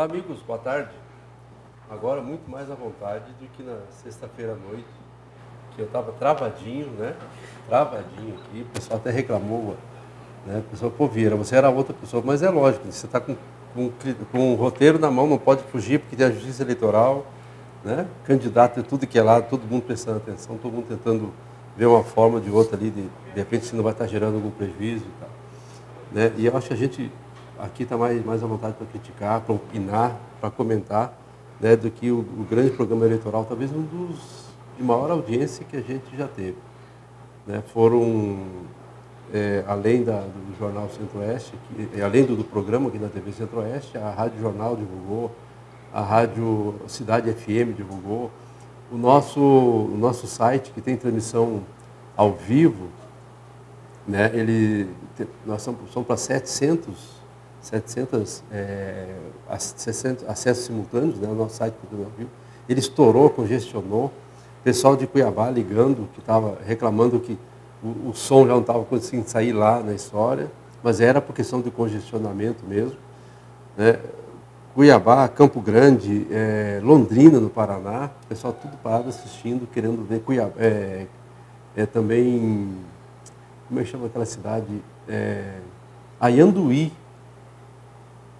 Olá, amigos, boa tarde. Agora muito mais à vontade do que na sexta-feira à noite, que eu estava travadinho, né? Travadinho aqui, o pessoal até reclamou, né? O pessoal, pô, Vieira, você era outra pessoa, mas é lógico, você está com um roteiro na mão, não pode fugir, porque tem a justiça eleitoral, né? Candidato e tudo que é lá, todo mundo prestando atenção, todo mundo tentando ver uma forma de outra ali, de repente se não vai estar gerando algum prejuízo e tal, né? E eu acho que a gente aqui está mais à vontade para criticar, para opinar, para comentar, né, do que o grande programa eleitoral, talvez um dos de maior audiência que a gente já teve, né? Foram, além do Jornal Centro-Oeste, além do programa aqui na TV Centro-Oeste, a Rádio Jornal divulgou, a Rádio Cidade FM divulgou, o nosso site, que tem transmissão ao vivo, né, nós somos para 700 acessos simultâneos, né, o nosso site do ao vivo. Ele estourou, congestionou, o pessoal de Cuiabá ligando, que estava reclamando que o som já não estava conseguindo sair lá na história, mas era por questão de congestionamento mesmo, né? Cuiabá, Campo Grande, Londrina, no Paraná, o pessoal tudo parado assistindo, querendo ver Cuiabá. Também, como é que chama aquela cidade? Ayanduí,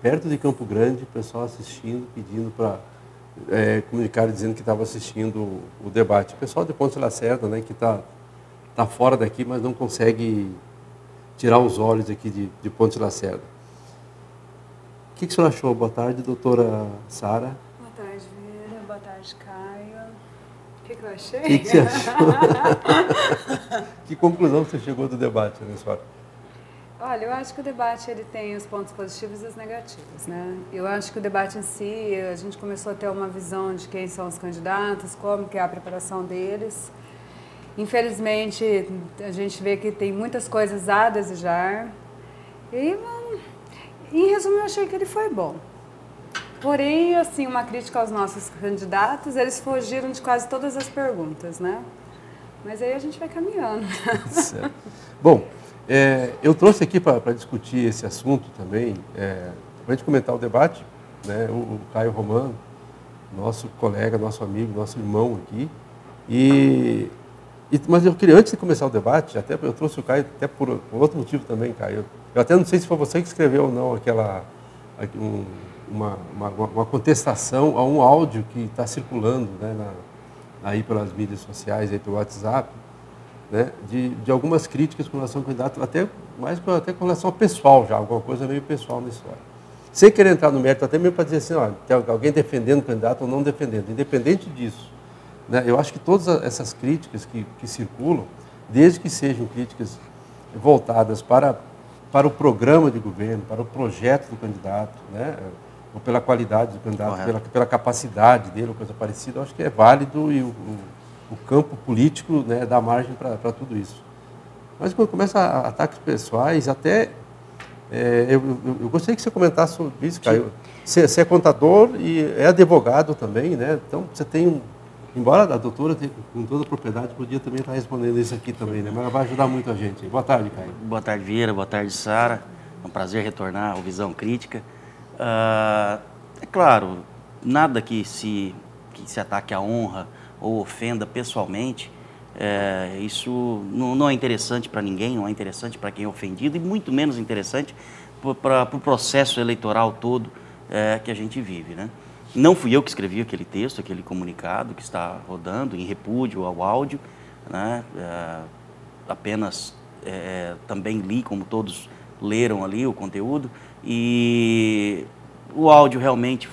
perto de Campo Grande, o pessoal assistindo, pedindo para comunicar, dizendo que estava assistindo o debate. O pessoal de Ponte Lacerda, né, que está fora daqui, mas não consegue tirar os olhos aqui de Ponte Lacerda. O que o senhor achou? Boa tarde, doutora Sara. Boa tarde, Vieira. Boa tarde, Caio. O que eu achei? O que você achou? Que conclusão você chegou do debate, né, senhora? Olha, eu acho que o debate ele tem os pontos positivos e os negativos, né? Eu acho que o debate em si, a gente começou a ter uma visão de quem são os candidatos, como que é a preparação deles. Infelizmente, a gente vê que tem muitas coisas a desejar. E, em resumo, eu achei que ele foi bom. Porém, assim, uma crítica aos nossos candidatos, eles fugiram de quase todas as perguntas, né? Mas aí a gente vai caminhando. Certo. Bom, eu trouxe aqui para discutir esse assunto também, para a gente comentar o debate, né? O Caio Romano, nosso colega, nosso amigo, nosso irmão aqui. Mas eu queria, antes de começar o debate, até eu trouxe o Caio até por outro motivo também, Caio. Eu até não sei se foi você que escreveu ou não uma contestação a um áudio que está circulando, né, aí pelas mídias sociais, aí pelo WhatsApp, né, de algumas críticas com relação ao candidato, até com relação ao pessoal já, alguma coisa meio pessoal na história. Sem querer entrar no mérito, até mesmo para dizer assim, ó, tem alguém defendendo o candidato ou não defendendo, independente disso, né, eu acho que todas essas críticas que circulam, desde que sejam críticas voltadas para o programa de governo, para o projeto do candidato, né, ou pela qualidade do candidato, pela capacidade dele, ou coisa parecida, eu acho que é válido e o campo político, né, dá margem para tudo isso. Mas quando começa ataques pessoais, até eu gostaria que você comentasse sobre isso, Caio. Você é contador e é advogado também, né? Então você tem embora a doutora, com toda a propriedade, podia também estar respondendo isso aqui também, né? Mas ela vai ajudar muito a gente. Boa tarde, Caio. Boa tarde, Vieira. Boa tarde, Sara. É um prazer retornar ao Visão Crítica. É claro, nada que se ataque à honra ou ofenda pessoalmente, isso não é interessante para ninguém, não é interessante para quem é ofendido e muito menos interessante para o processo eleitoral todo que a gente vive, né? Não fui eu que escrevi aquele texto, aquele comunicado que está rodando em repúdio ao áudio, né? Apenas também li, como todos leram ali o conteúdo, e o áudio realmente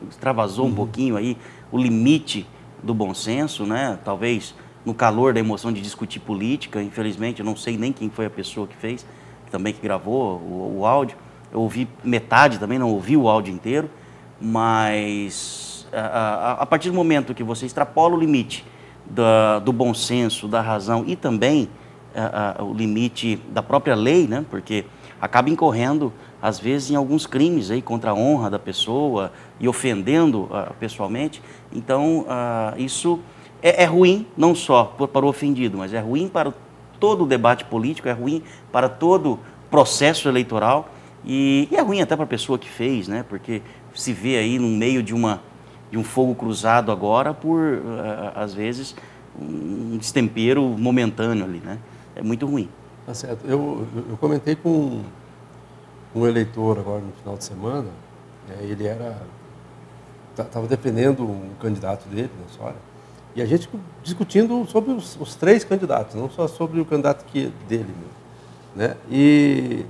extravasou um pouquinho aí o limite do bom senso, né? Talvez no calor da emoção de discutir política. Infelizmente, eu não sei nem quem foi a pessoa que fez, também que gravou o áudio. Eu ouvi metade também, não ouvi o áudio inteiro. Mas a partir do momento que você extrapola o limite do bom senso, da razão e também o limite da própria lei, né? Porque acaba incorrendo, às vezes, em alguns crimes aí contra a honra da pessoa e ofendendo pessoalmente. Então, isso é ruim, não só para o ofendido, mas é ruim para todo o debate político, é ruim para todo o processo eleitoral. E é ruim até para a pessoa que fez, né? Porque se vê aí no meio de um fogo cruzado agora por, às vezes, um destempero momentâneo ali, né? É muito ruim. Tá certo. Eu comentei com um eleitor agora no final de semana, ele estava defendendo um candidato dele na história, e a gente discutindo sobre os três candidatos, não só sobre o candidato dele mesmo, né? E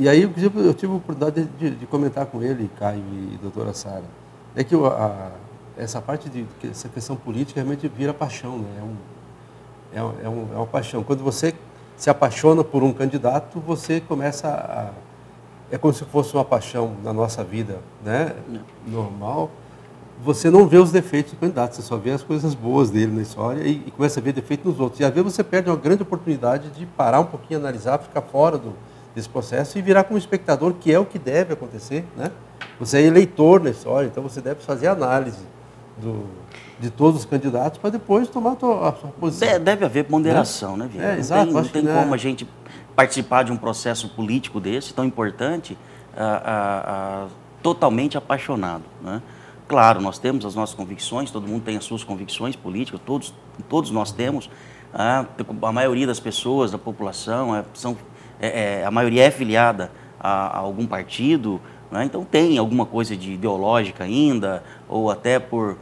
aí eu tive a oportunidade de comentar com ele, Caio e doutora Sara, é que essa parte essa questão política realmente vira paixão, né? É uma paixão. Quando você se apaixona por um candidato, você começa é como se fosse uma paixão na nossa vida, né? Normal. Você não vê os defeitos do candidato, você só vê as coisas boas dele na história e começa a ver defeitos nos outros. E às vezes você perde uma grande oportunidade de parar um pouquinho, analisar, ficar fora desse processo e virar como espectador, que é o que deve acontecer, né? Você é eleitor na história, então você deve fazer análise de todos os candidatos para depois tomar a sua posição. Deve haver ponderação, né, Vieira? Exato. Não tem como a gente participar de um processo político desse, tão importante, totalmente apaixonado, né? Claro, nós temos as nossas convicções, todo mundo tem as suas convicções políticas, todos nós temos. A maioria das pessoas, da população, a maioria é filiada a algum partido, né? Então tem alguma coisa de ideológica ainda, ou até por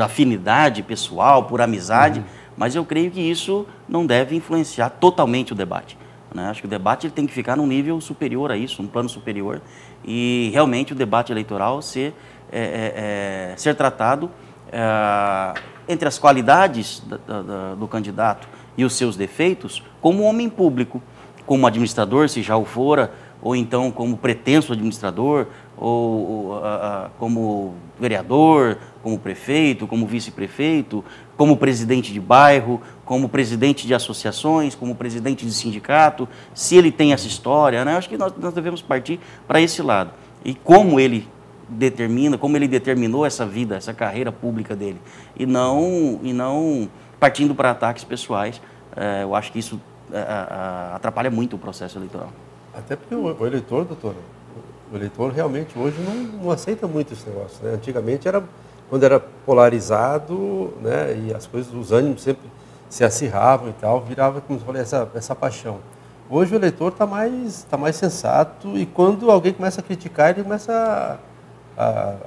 afinidade pessoal, por amizade, mas eu creio que isso não deve influenciar totalmente o debate, né? Acho que o debate ele tem que ficar num nível superior a isso, um plano superior, e realmente o debate eleitoral ser tratado entre as qualidades do candidato e os seus defeitos como homem público, como administrador, se já o fora, ou então como pretenso administrador, ou como vereador, como prefeito, como vice-prefeito, como presidente de bairro, como presidente de associações, como presidente de sindicato, se ele tem essa história, né? Acho que nós devemos partir para esse lado. E como ele determinou essa vida, essa carreira pública dele, e não partindo para ataques pessoais. Eu acho que isso atrapalha muito o processo eleitoral. Até porque o eleitor, doutora, o eleitor realmente hoje não aceita muito esse negócio, né? Antigamente quando era polarizado, né, e as coisas, os ânimos sempre se acirravam e tal, virava, como eu falei, essa paixão. Hoje o eleitor está mais sensato, e quando alguém começa a criticar, ele começa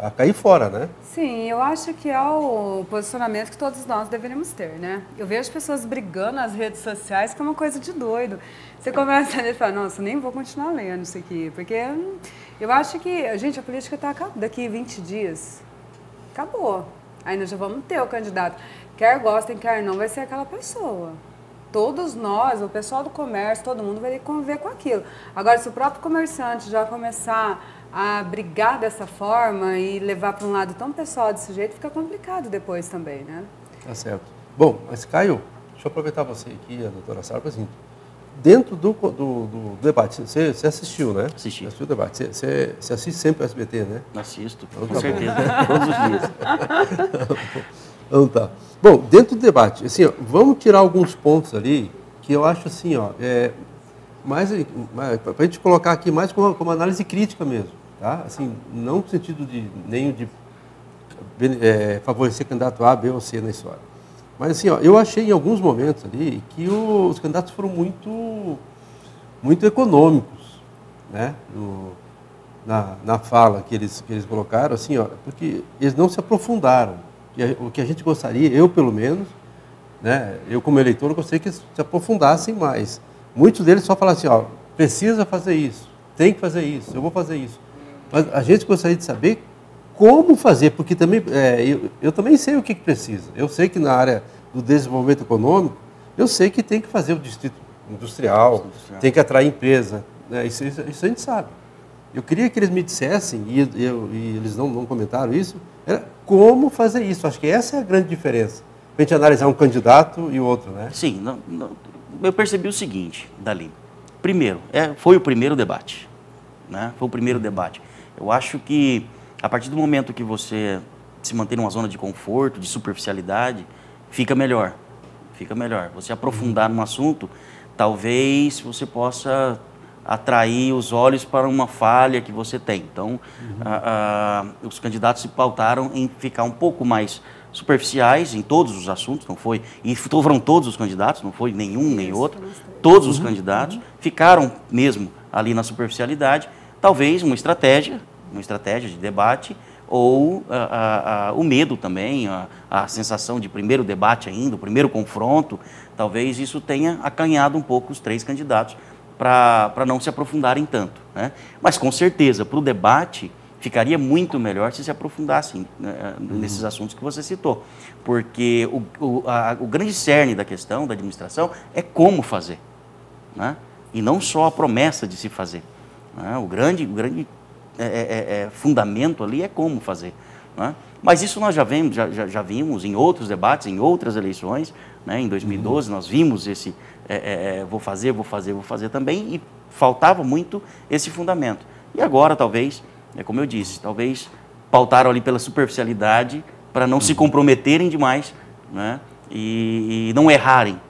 a cair fora, né? Sim, eu acho que é o posicionamento que todos nós deveríamos ter, né? Eu vejo pessoas brigando nas redes sociais, que é uma coisa de doido. Você começa a ler e fala, nossa, nem vou continuar lendo isso aqui, porque eu acho que, gente, a política está acabando daqui 20 dias. Acabou. Aí nós já vamos ter o candidato. Quer gostem, quer não, vai ser aquela pessoa. Todos nós, o pessoal do comércio, todo mundo vai ter que conviver com aquilo. Agora, se o próprio comerciante já começar a brigar dessa forma e levar para um lado tão pessoal desse jeito, fica complicado depois também, né? Tá certo. Bom, mas Caio, deixa eu aproveitar você aqui, a doutora Sara, assim, dentro do debate, você assistiu, né? Assisti. Assistiu o debate. Você assiste sempre o SBT, né? Assisto, então, com certeza, todos os dias. Então tá. Bom, dentro do debate, assim, ó, vamos tirar alguns pontos ali que eu acho assim, ó, para a gente colocar aqui mais como análise crítica mesmo, tá? Assim, não no sentido nenhum de favorecer candidato A, B ou C na história. Mas assim, ó, eu achei em alguns momentos ali que os candidatos foram muito econômicos, né? Na fala que eles colocaram, assim, ó, porque eles não se aprofundaram. O que a gente gostaria, eu pelo menos, né, eu como eleitor, eu gostaria que eles se aprofundassem mais. Muitos deles só falam assim, ó, precisa fazer isso, tem que fazer isso, eu vou fazer isso. Mas a gente gostaria de saber como fazer, porque também, eu também sei o que precisa. Eu sei que na área do desenvolvimento econômico, eu sei que tem que fazer o distrito industrial, tem que atrair empresa, né, isso a gente sabe. Eu queria que eles me dissessem, e eles não comentaram isso, era como fazer isso. Acho que essa é a grande diferença, para a gente analisar um candidato e o outro, né? Sim, eu percebi o seguinte, Dali. Primeiro, foi o primeiro debate, né? Foi o primeiro debate. Eu acho que, a partir do momento que você se mantém numa zona de conforto, de superficialidade, fica melhor. Fica melhor. Você aprofundar num assunto, talvez você possa atrair os olhos para uma falha que você tem. Então, os candidatos se pautaram em ficar um pouco mais superficiais em todos os assuntos, não foi, e foram todos os candidatos, não foi nenhum nem outro, todos os candidatos ficaram mesmo ali na superficialidade, talvez uma estratégia de debate, ou o medo também, a sensação de primeiro debate ainda, o primeiro confronto, talvez isso tenha acanhado um pouco os três candidatos para não se aprofundarem tanto, né? Mas com certeza, para o debate, ficaria muito melhor se aprofundassem nesses assuntos que você citou, porque o grande cerne da questão da administração é como fazer, né? E não só a promessa de se fazer, né? O grande fundamento ali é como fazer, né? Mas isso nós já vimos em outros debates, em outras eleições, né? Em 2012 nós vimos esse vou fazer também, e faltava muito esse fundamento. E agora talvez, como eu disse, talvez pautaram ali pela superficialidade para não se comprometerem demais, né? E não errarem,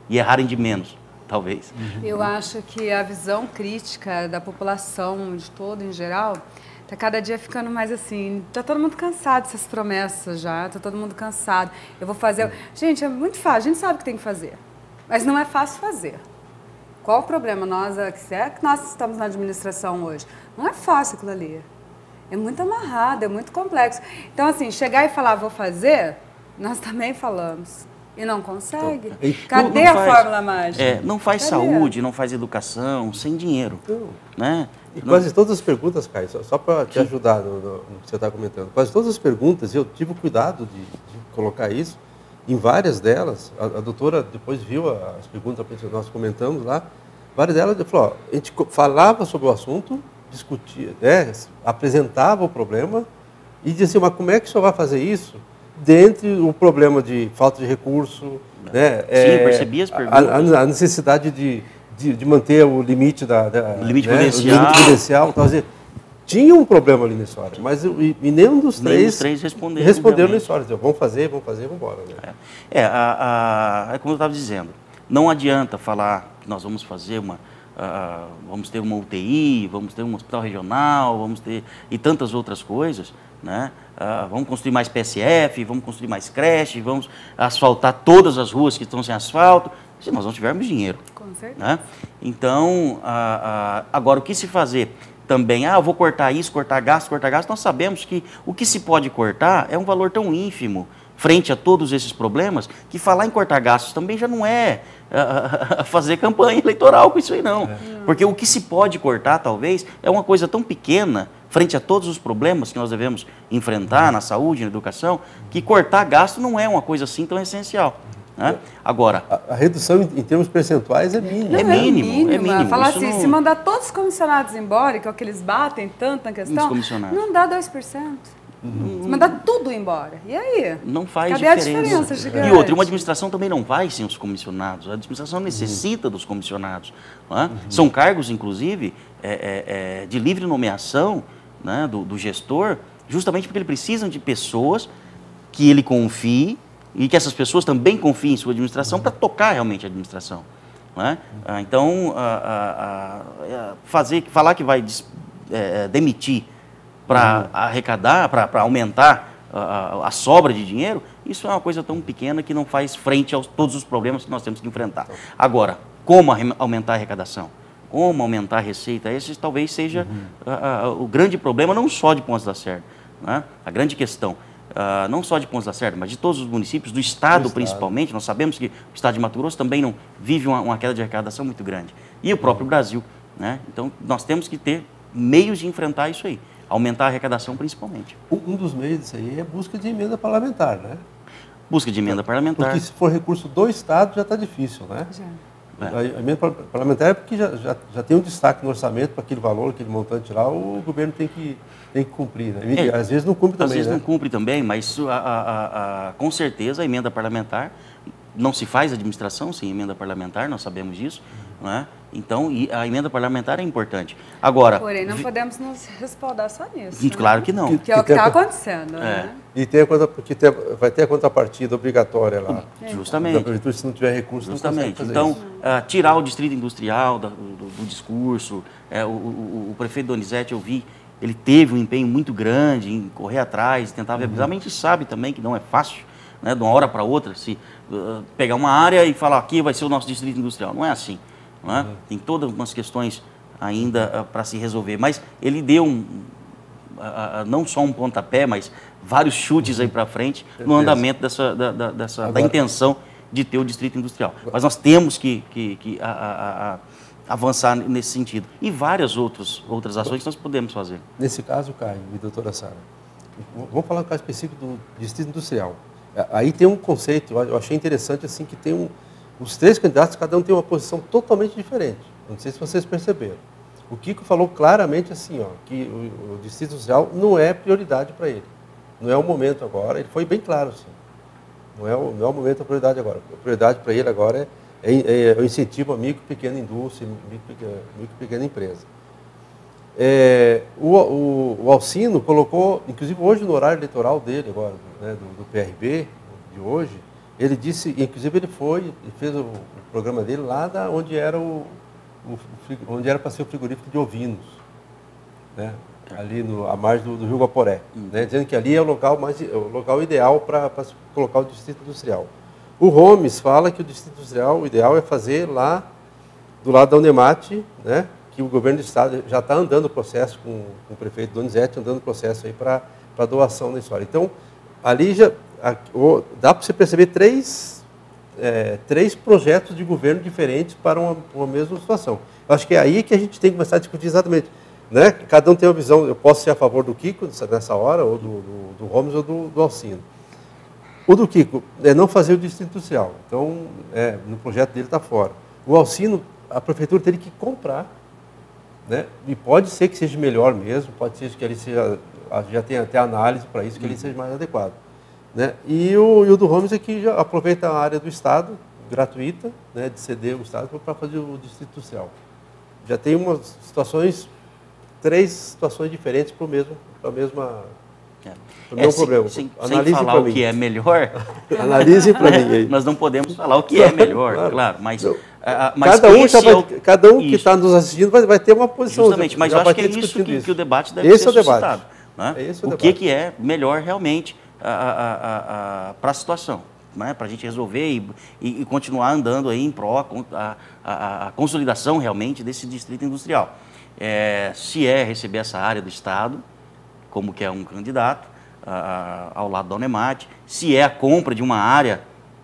e errarem de menos, talvez. Eu acho que a visão crítica da população, de todo em geral, está cada dia ficando mais assim, está todo mundo cansado dessas promessas já, está todo mundo cansado. Eu vou fazer... Gente, é muito fácil, a gente sabe o que tem que fazer, mas não é fácil fazer. Qual o problema? Que nós estamos na administração hoje, não é fácil aquilo ali. É muito amarrado, é muito complexo. Então, assim, chegar e falar, vou fazer, nós também falamos. E não consegue. Cadê a fórmula mágica? Não faz saúde, não faz educação, sem dinheiro. Né? E quase todas as perguntas, Caio, só para te ajudar no que você está comentando, quase todas as perguntas, eu tive cuidado de colocar isso, em várias delas, a doutora depois viu as perguntas que nós comentamos lá, várias delas, falou, a gente falava sobre o assunto, discutia, né, apresentava o problema e dizia assim, mas como é que o senhor vai fazer isso? Dentre o problema de falta de recurso, né, sim, percebi as perguntas. A necessidade de manter o limite limite né, prudencial. O limite prudencial, então, dizer, tinha um problema ali na história, mas e nenhum dos três responderam na história. Dizer, vamos fazer, vamos embora. Né? É como eu estava dizendo, não adianta falar que nós vamos fazer vamos ter uma UTI, vamos ter um hospital regional, vamos ter e tantas outras coisas, né? Vamos construir mais PSF, vamos construir mais creche, vamos asfaltar todas as ruas que estão sem asfalto, se nós não tivermos dinheiro. Com certeza. Né? Então, agora o que se fazer? Também, eu vou cortar isso, cortar gasto, nós sabemos que o que se pode cortar é um valor tão ínfimo frente a todos esses problemas, que falar em cortar gastos também já não é fazer campanha eleitoral com isso aí, não. Porque o que se pode cortar, talvez, é uma coisa tão pequena frente a todos os problemas que nós devemos enfrentar na saúde, na educação, que cortar gasto não é uma coisa assim tão essencial. Né? Agora, a redução em termos percentuais é mínima. É mínimo. Falar assim, se mandar todos os comissionados embora, que é o que eles batem tanto na questão, não dá 2%. Se mandar tudo embora. E aí? Não faz Cadê diferença. A diferença gigante? E outra, uma administração também não vai sem os comissionados. A administração necessita dos comissionados. Não é? São cargos, inclusive, de livre nomeação, né, do gestor, justamente porque ele precisa de pessoas que ele confie e que essas pessoas também confiem em sua administração para tocar realmente a administração. Não é? Então, falar que vai demitir para arrecadar, para aumentar a sobra de dinheiro, isso é uma coisa tão pequena que não faz frente a todos os problemas que nós temos que enfrentar. Agora, como aumentar a arrecadação? Como aumentar a receita? Esse talvez seja o grande problema, não só de Pontes da Serra, né? A grande questão, não só de Pontes da Serra, mas de todos os municípios, do Estado principalmente. Nós sabemos que o Estado de Mato Grosso também não vive uma queda de arrecadação muito grande. E o próprio Brasil. Né? Então, nós temos que ter meios de enfrentar isso aí. Aumentar a arrecadação principalmente. Um dos meios disso aí é a busca de emenda parlamentar, né? Busca de emenda parlamentar. Porque se for recurso do Estado já está difícil, né? A emenda parlamentar é porque já tem um destaque no orçamento para aquele valor, aquele montante lá, o governo tem que cumprir, né? E às vezes não cumpre também, às vezes né? não cumpre também, mas com certeza a emenda parlamentar, não se faz administração sem emenda parlamentar, nós sabemos disso, não é? Então, a emenda parlamentar é importante. Agora, porém, não podemos nos respaldar só nisso. Claro que não. Que é o que está acontecendo. Né? E vai ter a contrapartida obrigatória lá. Justamente. Da prefeitura, se não tiver recurso, justamente. Não então, tirar o distrito industrial do discurso. O prefeito Donizete, eu vi, ele teve um empenho muito grande em correr atrás, tentar viabilizar, mas a gente sabe também que não é fácil, né, de uma hora para outra, se pegar uma área e falar aqui vai ser o nosso distrito industrial. Não é assim. Não é? Tem todas umas questões ainda para se resolver, mas ele deu não só um pontapé, mas vários chutes aí para frente no andamento da intenção de ter o distrito industrial. Mas nós temos que avançar nesse sentido. E várias outras ações que nós podemos fazer. Nesse caso, Caio e doutora Sara, vamos falar do caso específico do distrito industrial. Aí tem um conceito, eu achei interessante, assim, que tem os três candidatos, cada um tem uma posição totalmente diferente. Não sei se vocês perceberam. O Kiko falou claramente assim, ó, que o distrito industrial não é prioridade para ele. Não é o momento agora, ele foi bem claro, assim. Não é o momento da prioridade agora. A prioridade para ele agora é o incentivo à micro e pequena indústria, micro e pequena empresa. O Alcino colocou, inclusive hoje no horário eleitoral dele, agora, né, do PRB, de hoje, ele disse, inclusive ele fez o programa dele lá onde era onde era para ser o frigorífico de ovinos, né? Ali à margem do Rio Guaporé, né? Dizendo que ali é o local ideal para colocar o distrito industrial. O Homes fala que o distrito industrial, o ideal é fazer lá do lado da Unemate, né? Que o governo do estado já está andando o processo com o prefeito Donizete, andando o processo aí para doação na história. Então, ali já dá para você perceber três projetos de governo diferentes para uma mesma situação. Eu acho que é aí que a gente tem que começar a discutir exatamente. Né? Cada um tem uma visão, eu posso ser a favor do Kiko nessa hora, ou do Homes ou do Alcino. O do Kiko é não fazer o distrito industrial. Então, no projeto dele está fora. O Alcino, a prefeitura teria que comprar, né? E pode ser que seja melhor mesmo, pode ser que ele já tenha até análise para isso, que ele seja mais adequado. Né? E o do Homes é que já aproveita a área do Estado, gratuita, né, de ceder o Estado para fazer o distrito industrial. Já tem três situações diferentes para o mesmo problema. Sem falar o que é melhor, analisem para mim aí. Nós não podemos falar o que é melhor, claro, mas cada um que está nos assistindo vai ter uma posição. Justamente, mas eu acho que é isso que o debate deve ser suscitado. Né? O que é melhor realmente para a situação, né? Para a gente resolver e continuar andando aí em pró a consolidação realmente desse distrito industrial. Se receber essa área do Estado, como que é um candidato, ao lado da Unemate, se é a compra de uma área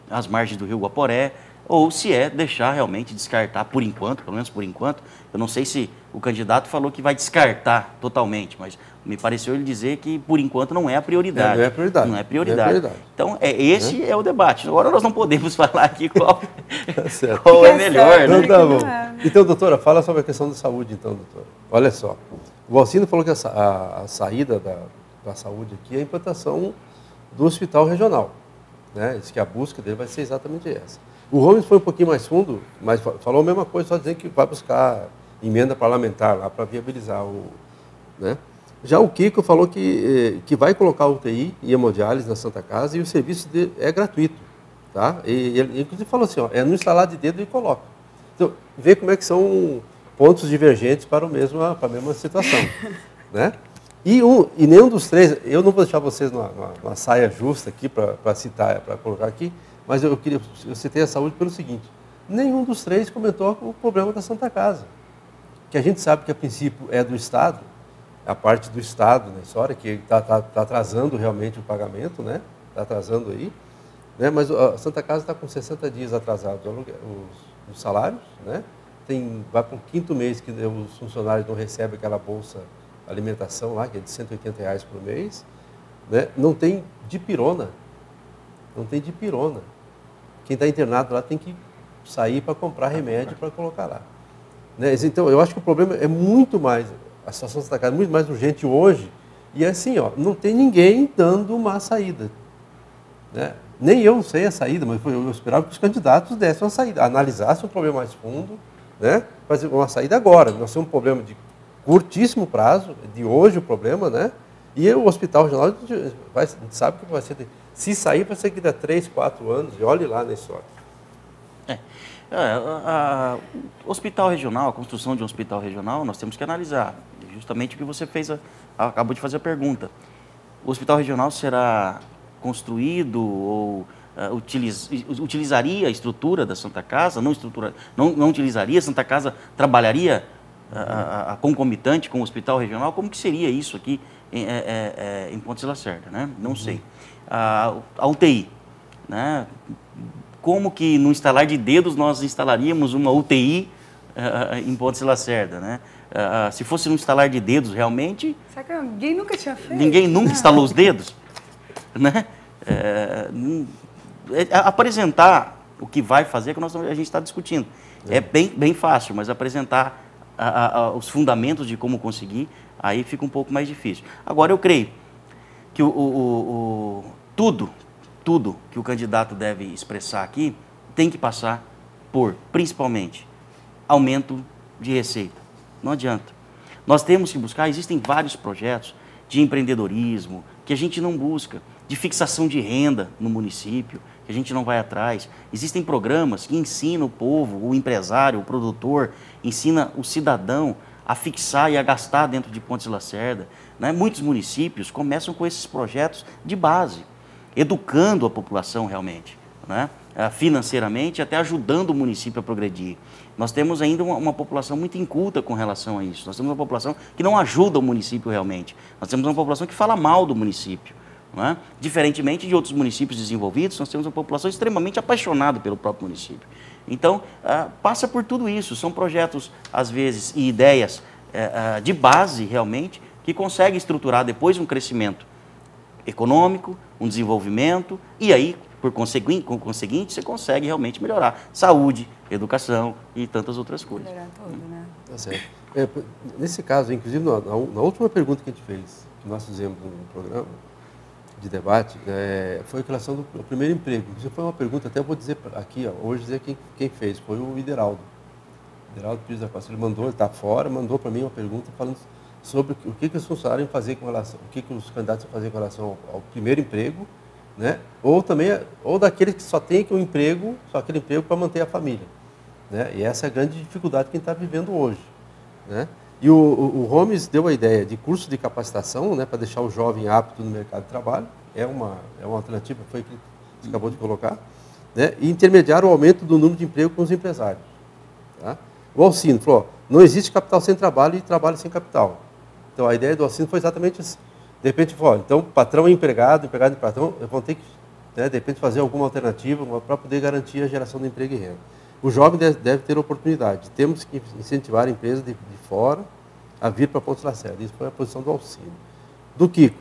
às margens do Rio Guaporé, ou se é deixar realmente descartar por enquanto, pelo menos por enquanto. Eu não sei se o candidato falou que vai descartar totalmente, mas me pareceu ele dizer que por enquanto não é a prioridade. Não é prioridade. Não é prioridade. Então, esse é o debate. Agora nós não podemos falar aqui qual é melhor. Então, tá bom. Então, doutora, fala sobre a questão da saúde, então, doutora. Olha só, o Alcino falou que a saída da saúde aqui é a implantação do hospital regional. Né? Diz que a busca dele vai ser exatamente essa. O Homes foi um pouquinho mais fundo, mas falou a mesma coisa, só dizendo que vai buscar emenda parlamentar lá para viabilizar né? Já o Kiko falou que vai colocar UTI e hemodiálise na Santa Casa e o serviço é gratuito. Tá? E ele inclusive falou assim, no instalar de dedo e coloca. Então, vê como é que são pontos divergentes para a mesma situação. Né? E nenhum dos três, eu não vou deixar vocês numa saia justa aqui para citar, para colocar aqui, mas eu citei a saúde pelo seguinte, nenhum dos três comentou o problema da Santa Casa, que a gente sabe que a princípio é do Estado, a parte do Estado na história, que está atrasando realmente o pagamento, né? Está atrasando aí, né? Mas a Santa Casa está com 60 dias atrasados os salários, né? Vai para o 5º mês que os funcionários não recebem aquela bolsa alimentação lá, que é de R$180 por mês, né? Não tem dipirona. Quem está internado lá tem que sair para comprar remédio para colocar lá. Né? Então, eu acho que o problema é muito mais, a situação da Santa Casa é muito mais urgente hoje, e assim, não tem ninguém dando uma saída. Né? Nem eu sei a saída, mas eu esperava que os candidatos dessem uma saída, analisassem o problema mais fundo, né? Fazer uma saída agora. Nós temos um problema de curtíssimo prazo, de hoje o problema, né? E o hospital regional, a gente sabe que vai ser, se sair, vai ser daqui a 3, 4 anos, e olhe lá na história. Hospital regional, a construção de um hospital regional, nós temos que analisar, justamente o que você fez, acabou de fazer a pergunta. O hospital regional será construído ou utilizaria a estrutura da Santa Casa, não utilizaria, a Santa Casa trabalharia concomitante com o hospital regional? Como que seria isso aqui em Pontes de Lacerda, né? Não sei. A UTI, né? Como que no instalar de dedos nós instalaríamos uma UTI em Pontes de Lacerda, né? Se fosse no instalar de dedos realmente... Será que ninguém nunca tinha feito? Ninguém nunca instalou os dedos, né? Apresentar o que vai fazer é que a gente está discutindo. É bem fácil, mas apresentar os fundamentos de como conseguir, aí fica um pouco mais difícil. Agora, eu creio que tudo que o candidato deve expressar aqui tem que passar por, principalmente, aumento de receita. Não adianta. Nós temos que buscar, existem vários projetos de empreendedorismo que a gente não busca, de fixação de renda no município, que a gente não vai atrás. Existem programas que ensinam o povo, o empresário, o produtor, ensina o cidadão a fixar e a gastar dentro de Pontes de Lacerda, né? Muitos municípios começam com esses projetos de base, educando a população realmente, né? Financeiramente, até ajudando o município a progredir. Nós temos ainda uma população muito inculta com relação a isso. Nós temos uma população que não ajuda o município realmente. Nós temos uma população que fala mal do município. Não é? Diferentemente de outros municípios desenvolvidos, nós temos uma população extremamente apaixonada pelo próprio município. Então, passa por tudo isso. São projetos, às vezes, e ideias de base, realmente, que conseguem estruturar depois um crescimento econômico, um desenvolvimento, e aí, por conseguinte, você consegue realmente melhorar saúde, educação e tantas outras coisas. Melhorar tudo, né? Tá certo. Nesse caso, inclusive, na última pergunta que a gente fez, que nós fizemos no programa de debate, foi a relação do primeiro emprego. Isso foi uma pergunta, até eu vou dizer aqui, hoje dizer quem fez, foi o Ideraldo. Ideraldo Pires da Costa. Ele está fora, mandou para mim uma pergunta falando sobre o que os funcionários fazer com relação, o que os candidatos fazer com relação ao primeiro emprego, né? Ou daqueles que só tem um emprego, só aquele emprego para manter a família, né? E essa é a grande dificuldade que a gente está vivendo hoje, né? E o Holmes deu a ideia de curso de capacitação, né, para deixar o jovem apto no mercado de trabalho, é uma alternativa, foi o que você acabou de colocar, né? E intermediar o aumento do número de emprego com os empresários. Tá? O Alcino falou, não existe capital sem trabalho e trabalho sem capital. Então, a ideia do Alcino foi exatamente isso. De repente, falou, então, patrão e empregado e patrão vão ter que, né, de repente, fazer alguma alternativa para poder garantir a geração de emprego e renda. O jovem deve ter oportunidade. Temos que incentivar a empresa de fora a vir para Pontes de Lacerda. Isso foi a posição do Alcino. Do Kiko,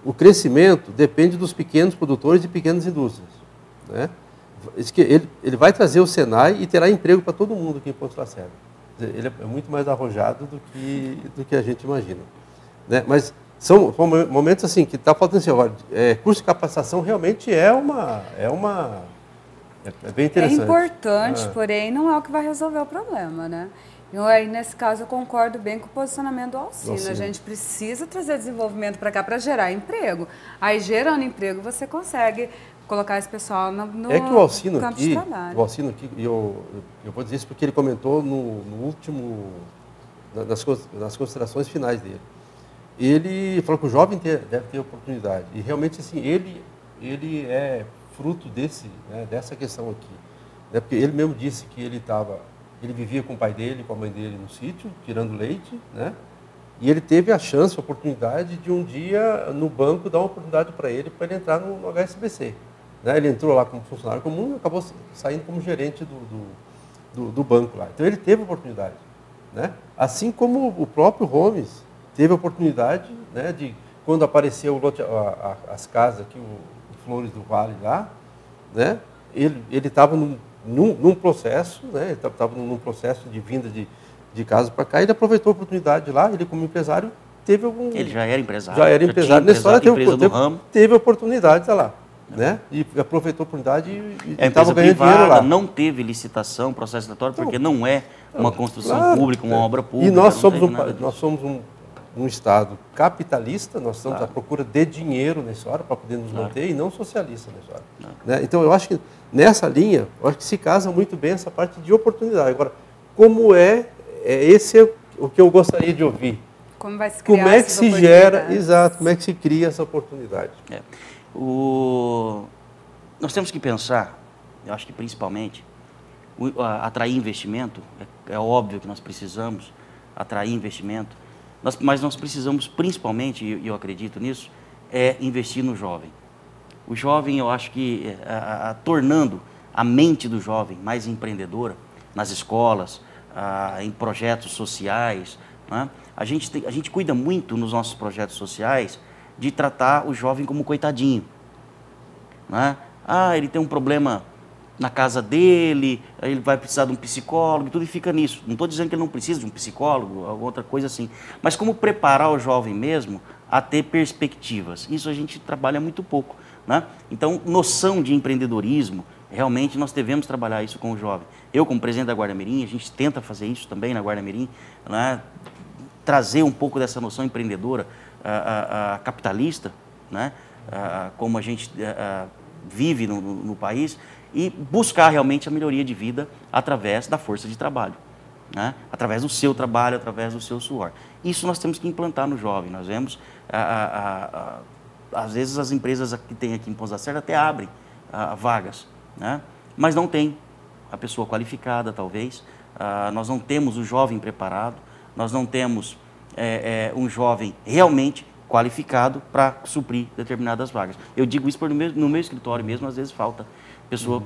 o crescimento depende dos pequenos produtores e pequenas indústrias, né? Ele vai trazer o Senai e terá emprego para todo mundo aqui em Pontes de Lacerda. Ele é muito mais arrojado do que a gente imagina, né? Mas são momentos assim que está faltando assim, curso de capacitação realmente é bem interessante. É importante, porém não é o que vai resolver o problema, né? Eu aí, nesse caso, eu concordo bem com o posicionamento do Alcino. A gente precisa trazer desenvolvimento para cá para gerar emprego. Aí, gerando emprego, você consegue colocar esse pessoal no campo de trabalho. O Alcino aqui, eu vou dizer isso porque ele comentou no último, nas considerações finais dele. Ele falou que o jovem deve ter oportunidade. E realmente, assim, ele é fruto dessa questão aqui, né? Porque ele mesmo disse que ele vivia com o pai dele, com a mãe dele no sítio, tirando leite, né? E ele teve a chance, a oportunidade de um dia no banco dar uma oportunidade para ele entrar no HSBC, né? Ele entrou lá como funcionário comum e acabou saindo como gerente do banco lá. Então ele teve a oportunidade, né? Assim como o próprio Holmes teve a oportunidade, né, de quando apareceu as casas aqui, o Flores do Vale lá, né? Ele estava num processo, né? Estava num processo de vinda de casa para cá, ele aproveitou a oportunidade lá, ele como empresário teve algum... Ele já era empresário. Já era empresário, nessa hora teve a oportunidade, está lá. né? E aproveitou a oportunidade e a estava empresa ganhando dinheiro privada lá. não teve licitação, processo licitatório, porque não é uma construção Claro, pública, uma obra pública. E nós não somos, teve nada nós disso. somos um Estado capitalista, nós estamos Claro. à procura de dinheiro nessa hora para poder nos Claro. manter e não socialista nessa hora. Claro. Né? Então, eu acho que nessa linha, eu acho que se casa muito bem essa parte de oportunidade. Agora, como esse é o que eu gostaria de ouvir. Como vai se criar Como é que essas se gera, oportunidades? exato, como é que se cria essa oportunidade? Nós temos que pensar, eu acho que principalmente, atrair investimento, é óbvio que nós precisamos atrair investimento, mas nós precisamos principalmente, e eu acredito nisso, é investir no jovem. O jovem, eu acho que, tornando a mente do jovem mais empreendedora, nas escolas, em projetos sociais, né? A gente cuida muito nos nossos projetos sociais de tratar o jovem como coitadinho. Né? Ele tem um problema na casa dele, aí ele vai precisar de um psicólogo, tudo e fica nisso. Não estou dizendo que ele não precisa de um psicólogo, alguma outra coisa assim. Mas como preparar o jovem mesmo a ter perspectivas? Isso a gente trabalha muito pouco. Né? Então, noção de empreendedorismo, realmente nós devemos trabalhar isso com o jovem. Eu, como presidente da Guarda Mirim, a gente tenta fazer isso também na Guarda Mirim, né? Trazer um pouco dessa noção empreendedora, capitalista, né? Como a gente vive no país, e buscar realmente a melhoria de vida através da força de trabalho, né? Através do seu trabalho, através do seu suor. Isso nós temos que implantar no jovem. Nós vemos, às vezes as empresas que tem aqui em Pouso da Serra até abrem vagas, né? Mas não tem a pessoa qualificada, talvez. Nós não temos o jovem preparado, nós não temos um jovem realmente qualificado para suprir determinadas vagas. Eu digo isso porque no meu escritório mesmo, às vezes falta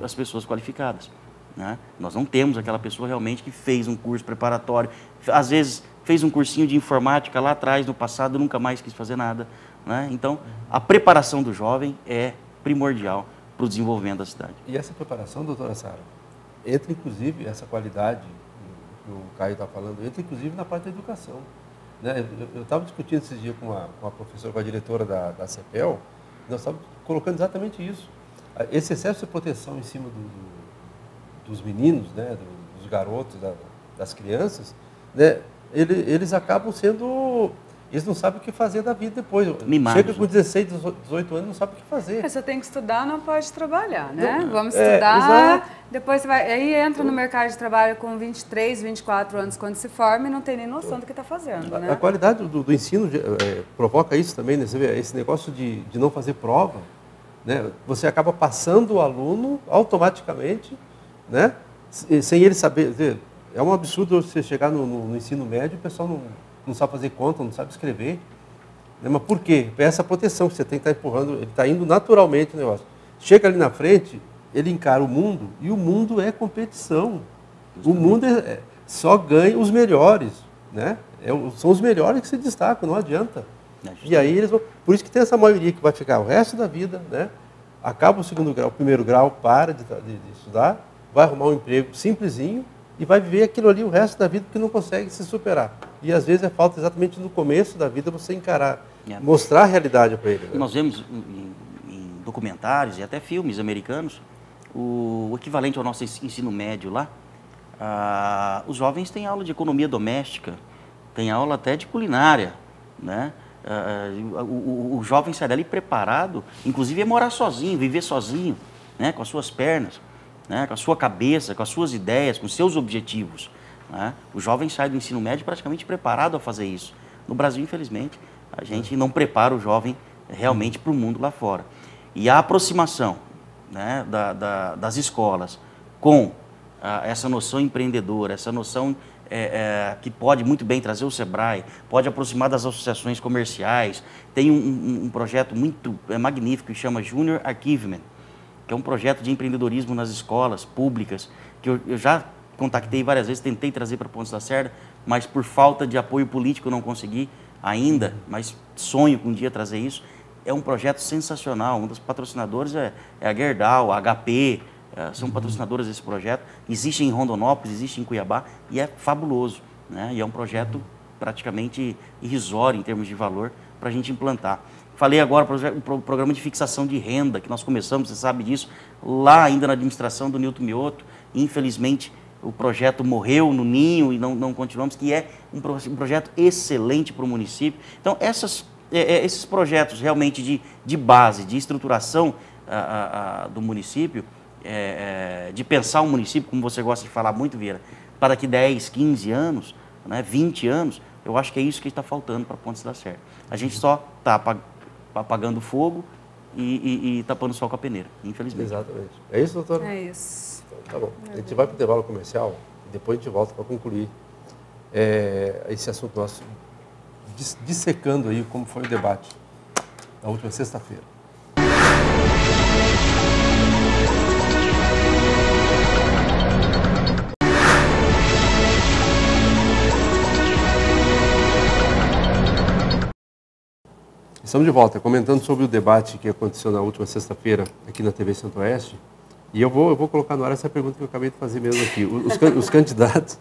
as pessoas qualificadas, né? Nós não temos aquela pessoa realmente que fez um curso preparatório, às vezes fez um cursinho de informática lá atrás, no passado, nunca mais quis fazer nada, né? Então, a preparação do jovem é primordial para o desenvolvimento da cidade. E essa preparação, doutora Sara, entra inclusive, essa qualidade que o Caio está falando, entra inclusive na parte da educação. Né? Eu estava discutindo esses dias com a professora, com a diretora da CEPEL, nós estávamos colocando exatamente isso. Esse excesso de proteção em cima dos meninos, né? Dos garotos, das crianças, né? Eles acabam sendo... Eles não sabem o que fazer da vida depois. Mimados, chega com 16, 18 anos, não sabe o que fazer. Você tem que estudar, não pode trabalhar, né? Não, vamos estudar, exato. depois você vai... Aí entra no mercado de trabalho com 23, 24 anos quando se forma e não tem nem noção do que está fazendo, né? A qualidade do ensino provoca isso também, né? Você vê, esse negócio de não fazer prova, né? Você acaba passando o aluno automaticamente, né? Sem ele saber. É um absurdo você chegar no ensino médio e o pessoal não sabe fazer conta, não sabe escrever. Né? Mas por quê? É essa proteção que você tem que estar empurrando, ele está indo naturalmente o negócio. Chega ali na frente, ele encara o mundo, e o mundo é competição. O mundo só ganha os melhores. Né? São os melhores que se destacam, não adianta. E aí eles vão... Por isso que tem essa maioria que vai ficar o resto da vida, né? Acaba o segundo grau, o primeiro grau, para de estudar, vai arrumar um emprego simplesinho, e vai viver aquilo ali o resto da vida porque não consegue se superar. E às vezes falta exatamente no começo da vida você encarar, mostrar a realidade para ele. Né? Nós vemos em documentários e até filmes americanos o equivalente ao nosso ensino médio lá. Os jovens têm aula de economia doméstica, têm aula até de culinária, né? O jovem sai dali preparado, inclusive é morar sozinho, viver sozinho, né? Com as suas pernas. Né, com a sua cabeça, com as suas ideias, com os seus objetivos. Né? O jovem sai do ensino médio praticamente preparado a fazer isso. No Brasil, infelizmente, a gente não prepara o jovem realmente para o mundo lá fora. E a aproximação, né, das escolas com essa noção empreendedora, essa noção que pode muito bem trazer o SEBRAE, pode aproximar das associações comerciais. Tem um projeto muito magnífico que chama Junior Achievement, que é um projeto de empreendedorismo nas escolas públicas, que eu já contactei várias vezes, tentei trazer para Pouso da Serra, mas por falta de apoio político eu não consegui ainda, mas sonho com um dia trazer isso. É um projeto sensacional, um dos patrocinadores é a Gerdau, a HP, são patrocinadoras desse projeto. Existe em Rondonópolis, existe em Cuiabá, e é fabuloso, né? E é um projeto praticamente irrisório em termos de valor para a gente implantar. Falei agora o programa de fixação de renda, que nós começamos, você sabe disso, lá ainda na administração do Nilton Mioto. Infelizmente, o projeto morreu no ninho e não continuamos, que é um projeto excelente para o município. Então, esses projetos realmente de base, de estruturação do município, de pensar o município, como você gosta de falar muito, Vieira, para daqui 10, 15 anos, né, 20 anos, eu acho que é isso que está faltando para Pontes da Serra. A gente só está apagando fogo e tapando o sol com a peneira, infelizmente. Exatamente. É isso, doutora? É isso. Então, tá bom. A gente vai para o intervalo comercial e depois a gente volta para concluir esse assunto nosso, dissecando aí como foi o debate da última sexta-feira. Estamos de volta, comentando sobre o debate que aconteceu na última sexta-feira aqui na TV Centro-Oeste. E eu vou colocar no ar essa pergunta que eu acabei de fazer mesmo aqui. Os candidatos...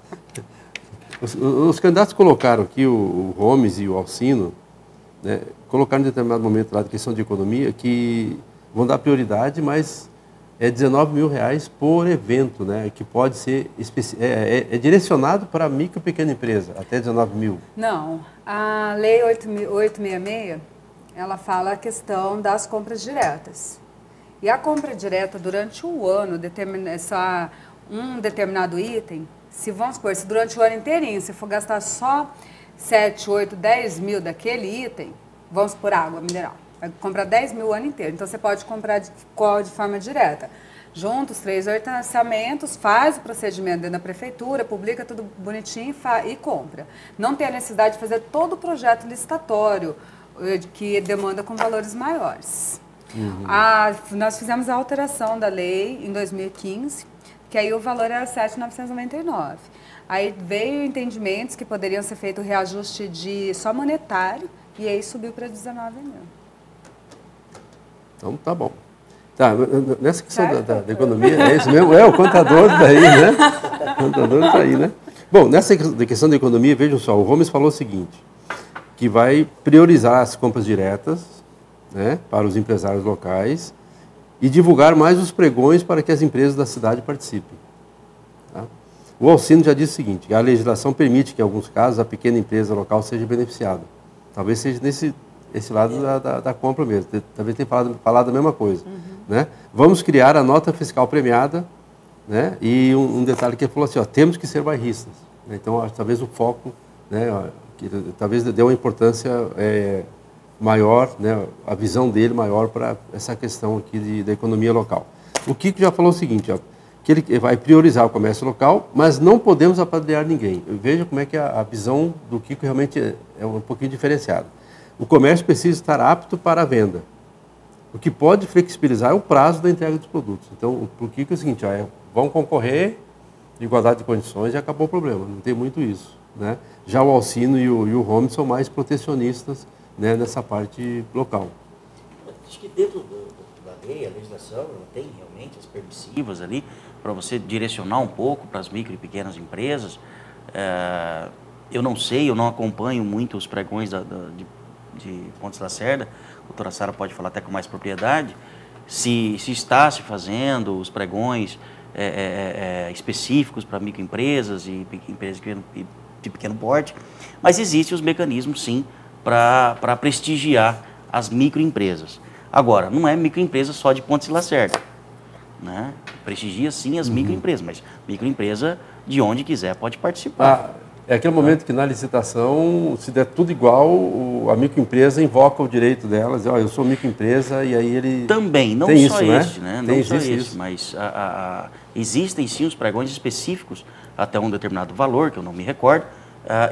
Os candidatos colocaram aqui, o Gomes e o Alcino, né, colocaram em determinado momento lá de questão de economia que vão dar prioridade, mas é R$19 mil por evento, né, que pode ser direcionado para micro e pequena empresa, até 19 mil. Não, a Lei 866, ela fala a questão das compras diretas. E a compra direta durante o ano, um determinado item, se vamos supor, se durante o ano inteirinho você for gastar só 7, 8, 10 mil daquele item, vamos supor água mineral, vai comprar 10 mil o ano inteiro. Então você pode comprar de forma direta. Junta os 3 orçamentos, faz o procedimento dentro da prefeitura, publica tudo bonitinho e compra. Não tem a necessidade de fazer todo o projeto licitatório, que demanda com valores maiores. Uhum. Nós fizemos a alteração da lei em 2015, que aí o valor era 7.999. Aí veio entendimentos que poderiam ser feito o reajuste só monetário, e aí subiu para 19 mil. Então, tá bom. Tá, nessa questão da economia, é isso mesmo? O contador daí, né? O contador está aí, né? Bom, nessa questão da economia, vejam só, o Gomes falou o seguinte, que vai priorizar as compras diretas, né, para os empresários locais, e divulgar mais os pregões para que as empresas da cidade participem. Tá? O Alcino já disse o seguinte, que a legislação permite que, em alguns casos, a pequena empresa local seja beneficiada. Talvez seja esse lado da compra mesmo, talvez tenha falado a mesma coisa. Uhum. Né? Vamos criar a nota fiscal premiada, né? E um detalhe que ele falou assim, ó, temos que ser bairristas. Então, talvez o foco, né, que talvez dê uma importância maior, né, a visão dele maior para essa questão aqui da economia local. O Kiko já falou o seguinte, ó, que ele vai priorizar o comércio local, mas não podemos apadrinhar ninguém. Veja como é que a visão do Kiko realmente é um pouquinho diferenciada. O comércio precisa estar apto para a venda. O que pode flexibilizar é o prazo da entrega dos produtos. Então, para o Kiko é o seguinte, ó, vão concorrer, igualdade de condições e acabou o problema. Não tem muito isso. Né? Já o Alcino e o Gomes são mais protecionistas, né, nessa parte local. Acho que dentro da lei, a legislação não tem realmente as permissivas ali para você direcionar um pouco para as micro e pequenas empresas. Eu não sei, eu não acompanho muito os pregões de Pontes da Serra, a doutora Sara pode falar até com mais propriedade, se está se fazendo os pregões específicos para microempresas e empresas de pequeno porte, mas existem os mecanismos, sim, para prestigiar as microempresas. Agora, não é microempresa só de Pontes de Lacerda, né? Prestigia, sim, as microempresas, mas microempresa de onde quiser pode participar. É aquele momento que na licitação, se der tudo igual, a microempresa invoca o direito dela, diz, eu sou microempresa, e aí ele... Também, não tem só isso, esse, né? Não só esse, isso. Mas existem sim os pregões específicos, até um determinado valor, que eu não me recordo,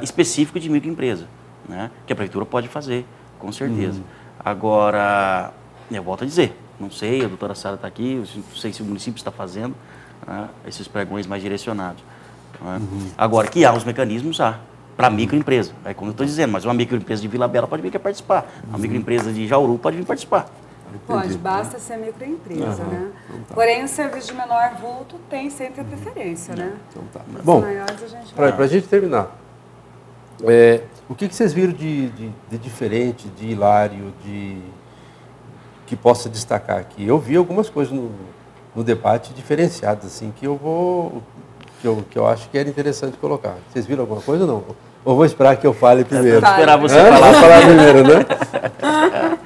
específico de microempresa, né? Que a prefeitura pode fazer, com certeza. Agora, eu volto a dizer, não sei, a doutora Sara está aqui, não sei se o município está fazendo, né, esses pregões mais direcionados. Né? Agora, que há os mecanismos, para microempresa. É como eu estou dizendo, mas uma microempresa de Vila Bela pode vir aqui participar, uma microempresa de Jauru pode vir participar. Pode, basta ser microempresa, né? Então, porém, o serviço de menor vulto tem sempre a preferência, né? Então tá. Bom, para a gente terminar, O que vocês viram de diferente, de hilário, que possa destacar aqui? Eu vi algumas coisas no debate diferenciadas, assim, que eu acho que era interessante colocar. Vocês viram alguma coisa ou não? Ou vou esperar que eu fale primeiro? Vou esperar você falar. Vou falar primeiro, né?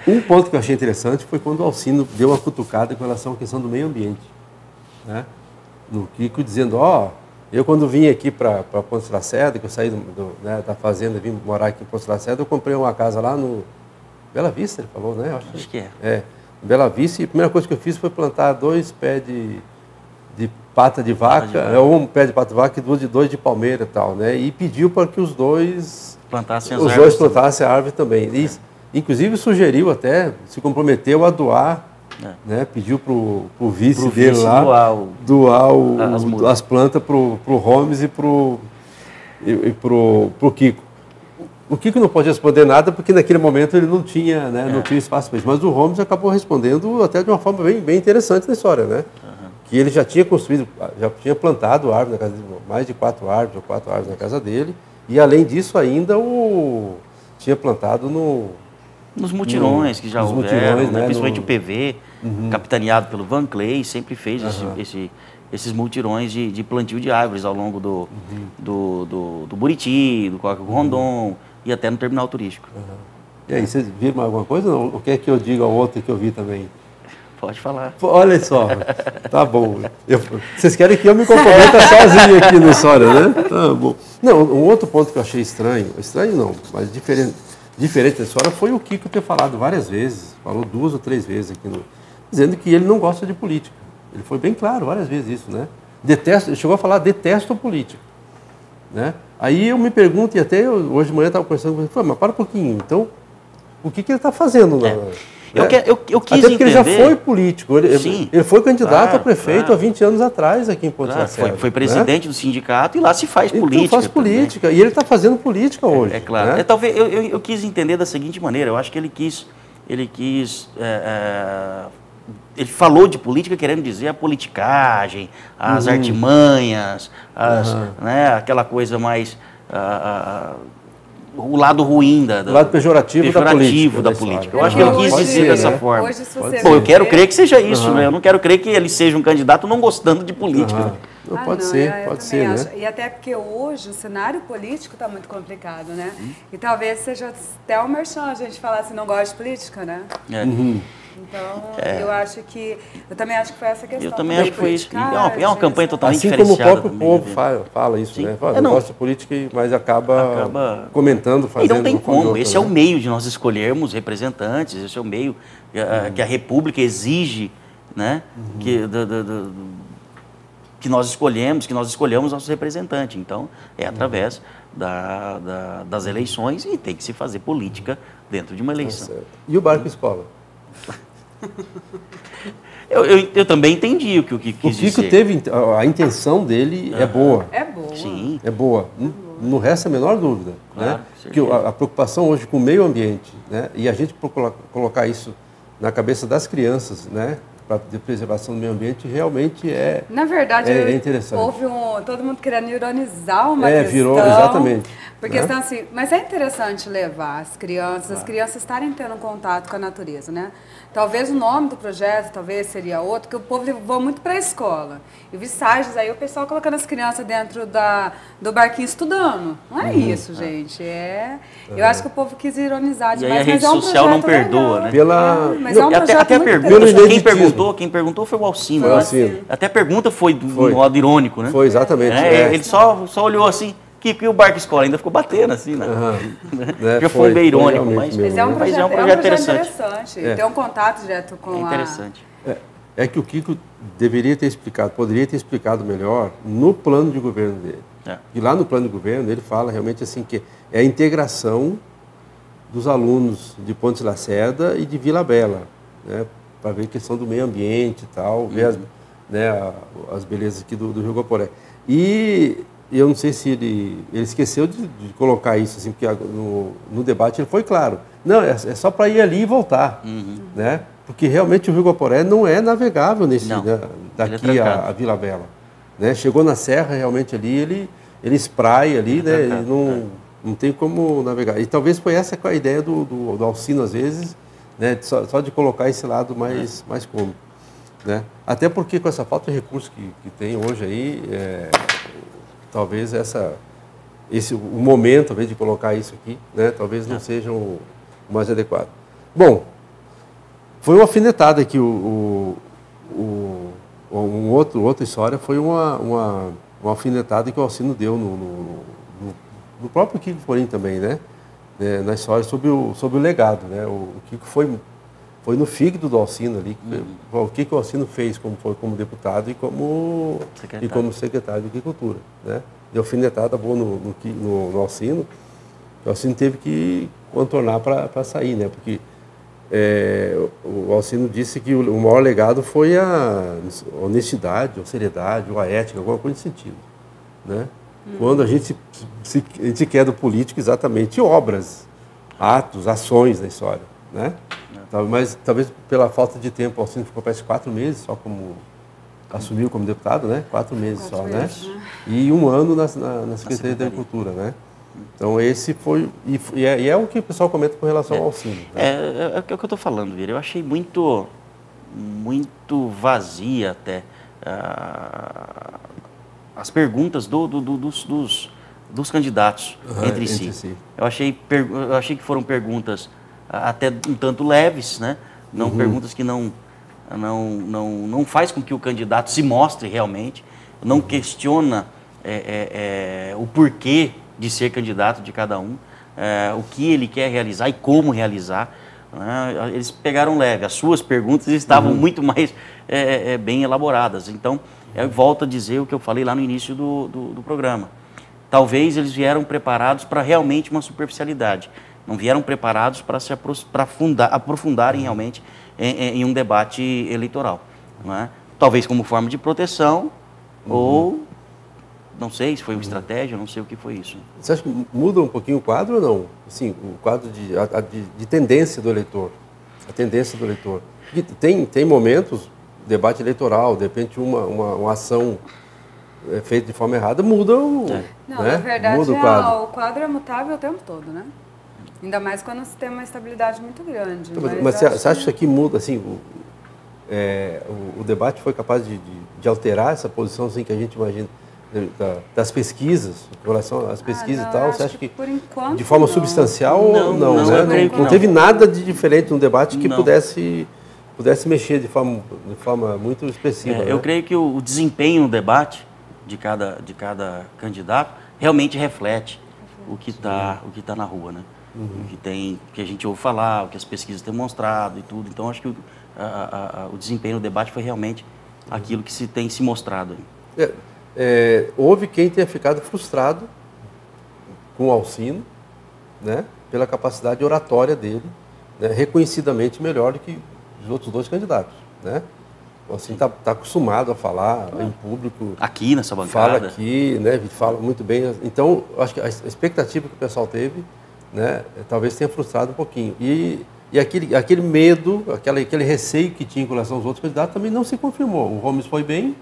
Um ponto que eu achei interessante foi quando o Alcino deu uma cutucada com relação à questão do meio ambiente, né? No Kiko dizendo, eu quando vim aqui para Ponte Lacerda, que eu saí da fazenda, vim morar aqui em Ponte Lacerda, eu comprei uma casa lá no Bela Vista, ele falou, né? Acho que é. É, Bela Vista, e a primeira coisa que eu fiz foi plantar 2 pés de pata de vaca, um pé de pata de vaca e dois de palmeira e tal, né? E pediu para que os dois plantassem a árvore também. E, inclusive sugeriu até, se comprometeu a doar, né? Pediu para o vice dele lá doar as plantas para o Holmes e para o Kiko. O Kiko não pode responder nada porque naquele momento ele não tinha, né, não tinha espaço para isso. Mas o Holmes acabou respondendo até de uma forma bem interessante na história, né? Que ele já tinha construído, já tinha plantado árvore na casa dele, mais de 4 árvores ou 4 árvores na casa dele, e além disso ainda tinha plantado nos mutirões que já houveram, né? Principalmente o PV, capitaneado pelo Van Clay, sempre fez esses mutirões de plantio de árvores ao longo do Buriti, do Coca Rondon e até no terminal turístico. E aí, vocês viram alguma coisa? Não? O que é que eu digo ao outro que eu vi também? Pode falar. Olha só, tá bom. Vocês querem que eu me comprometa sozinho aqui no Sória, né? Tá bom. Não, um outro ponto que eu achei estranho não, mas diferente da história, foi o Kiko ter falado várias vezes, falou 2 ou 3 vezes aqui, dizendo que ele não gosta de política. Ele foi bem claro várias vezes isso, né? Ele chegou a falar, detesto política, né? Aí eu me pergunto, e até hoje de manhã eu estava conversando com ele, mas para um pouquinho, então, o que ele está fazendo? Eu quis até porque entender. ele já foi político, ele foi candidato a prefeito há 20 anos atrás aqui em Ponte Lacerda. Foi presidente do sindicato e lá se faz então, política. Faz política, e ele está fazendo política hoje. É claro. Né? Talvez eu quis entender da seguinte maneira, eu acho que ele falou de política querendo dizer a politicagem, as artimanhas, né, aquela coisa mais... o lado ruim o lado pejorativo da política. Eu acho que ele quis dizer dessa forma. Hoje, eu quero crer que seja isso, né? Eu não quero crer que ele seja um candidato não gostando de política. Pode ser, né? E até porque hoje o cenário político está muito complicado, né? E talvez seja até um merchan a gente falar se não gosta de política, né? Então, eu também acho que foi essa questão. Eu também acho que foi isso. É uma campanha totalmente assim diferenciada. Assim como o próprio povo fala isso, né? Fala, não gosta de política, mas acaba comentando, fazendo... E não tem como. Esse é o meio de nós escolhermos representantes, esse é o meio que a República exige, né? Que nós escolhamos nossos representantes. Então, é através das eleições e tem que se fazer política dentro de uma eleição. E o Barco Escola? Eu também entendi o que o Kiko quis dizer. O Kiko teve, a intenção dele é boa. É boa. Sim. É boa. Não resta a menor dúvida. Claro, né? Porque a preocupação hoje com o meio ambiente, né? E a gente colocar isso na cabeça das crianças, né? Para a preservação do meio ambiente realmente na verdade, é interessante. Houve todo mundo querendo ironizar uma questão. Virou, exatamente. Porque estão assim, mas é interessante levar as crianças estarem tendo contato com a natureza, né? Talvez o nome do projeto, talvez seria outro, que o povo levou muito para a escola. Eu vi sites aí, o pessoal colocando as crianças dentro do barquinho estudando. Não é isso, gente. Eu acho que o povo quis ironizar demais, e a rede social não perdoa, né? Mas é um projeto até a pergunta, quem perguntou foi o Alcino. Até a pergunta foi do modo irônico, né? Foi, exatamente. Ele só olhou assim, e o Barco Escola ainda ficou batendo assim, né? Já foi bem irônico, mas é um projeto interessante. Ter um contato direto com interessante. É que o Kiko poderia ter explicado melhor no plano de governo dele. E lá no plano de governo ele fala realmente assim que é a integração dos alunos de Ponte Lacerda e de Vila Bela, né? Para ver a questão do meio ambiente e tal, ver as belezas aqui do Rio Guaporé. E eu não sei se ele esqueceu de colocar isso, assim, porque no debate ele foi claro. Não, é só para ir ali e voltar, né? Porque realmente o Rio Guaporé não é navegável daqui a Vila Bela. Né? Chegou na serra, realmente ali, ele espraia ali, né? Ele Não tem como navegar. E talvez foi essa a ideia do Alcino, às vezes, né, só de colocar esse lado mais cômico. Né? Até porque com essa falta de recursos que tem hoje aí, talvez o momento, talvez, de colocar isso aqui, né, talvez não seja o mais adequado. Bom, foi uma alfinetada aqui, outra história foi uma alfinetada que o Alcino deu no próprio Kiko Forim também, né? Na história sobre o legado, né? O Kiko foi no fígado do Alcino ali, o que o Alcino fez como deputado e como secretário de Agricultura, né? Deu alfinetada boa no Alcino, que o Alcino teve que contornar para sair, né? Porque o Alcino disse que o maior legado foi a honestidade, ou seriedade, ou a ética, alguma coisa nesse sentido, né? Quando a gente quer do político exatamente obras, atos, ações na história, né? Mas talvez pela falta de tempo, o Alcino ficou parece 4 meses só assumiu como deputado, né? 4 meses só, né? E 1 ano na Secretaria da Agricultura, né? Então esse foi, e é o que o pessoal comenta com relação ao Alcino. Né? É o que eu estou falando, Vira. Eu achei muito vazia até as perguntas dos candidatos entre si. Eu achei que foram perguntas até um tanto leves, né? Não perguntas que não faz com que o candidato se mostre realmente, não questiona o porquê de ser candidato de cada um, o que ele quer realizar e como realizar. Né? Eles pegaram leve, as suas perguntas estavam muito mais bem elaboradas. Então, eu volto a dizer o que eu falei lá no início do programa. Talvez eles vieram preparados para realmente uma superficialidade, não vieram preparados para se aprofundarem realmente em um debate eleitoral. Não é? Talvez como forma de proteção ou... Não sei se foi uma estratégia, não sei o que foi isso. Você acha que muda um pouquinho o quadro ou não? Assim, o quadro de tendência do eleitor. A tendência do eleitor. Tem momentos, debate eleitoral, de repente uma ação feita de forma errada muda o Não, né? na verdade, muda o quadro é mutável o tempo todo, né? Ainda mais quando você tem uma estabilidade muito grande. Então, mas você acha que isso aqui muda, assim, o debate foi capaz de alterar essa posição assim, que a gente imagina? Das pesquisas, em relação às pesquisas e tal, você acha que por enquanto, de forma substancial ou não, né? Não teve nada de diferente no debate que pudesse mexer de forma muito expressiva. Né? Eu creio que o desempenho no debate de cada candidato realmente reflete o que está na rua, né? O que a gente ouve falar, o que as pesquisas têm mostrado e tudo. Então, acho que o desempenho no debate foi realmente aquilo que tem se mostrado. Houve quem tenha ficado frustrado com o Alcino, né, pela capacidade oratória dele, né, reconhecidamente melhor do que os outros 2 candidatos. Né? O Alcino está acostumado a falar em público. Aqui nessa bancada. Fala aqui, né, fala muito bem. Então, acho que a expectativa que o pessoal teve, né, talvez tenha frustrado um pouquinho. E aquele medo, aquele receio que tinha com relação aos outros candidatos também não se confirmou. O Gomes foi bem.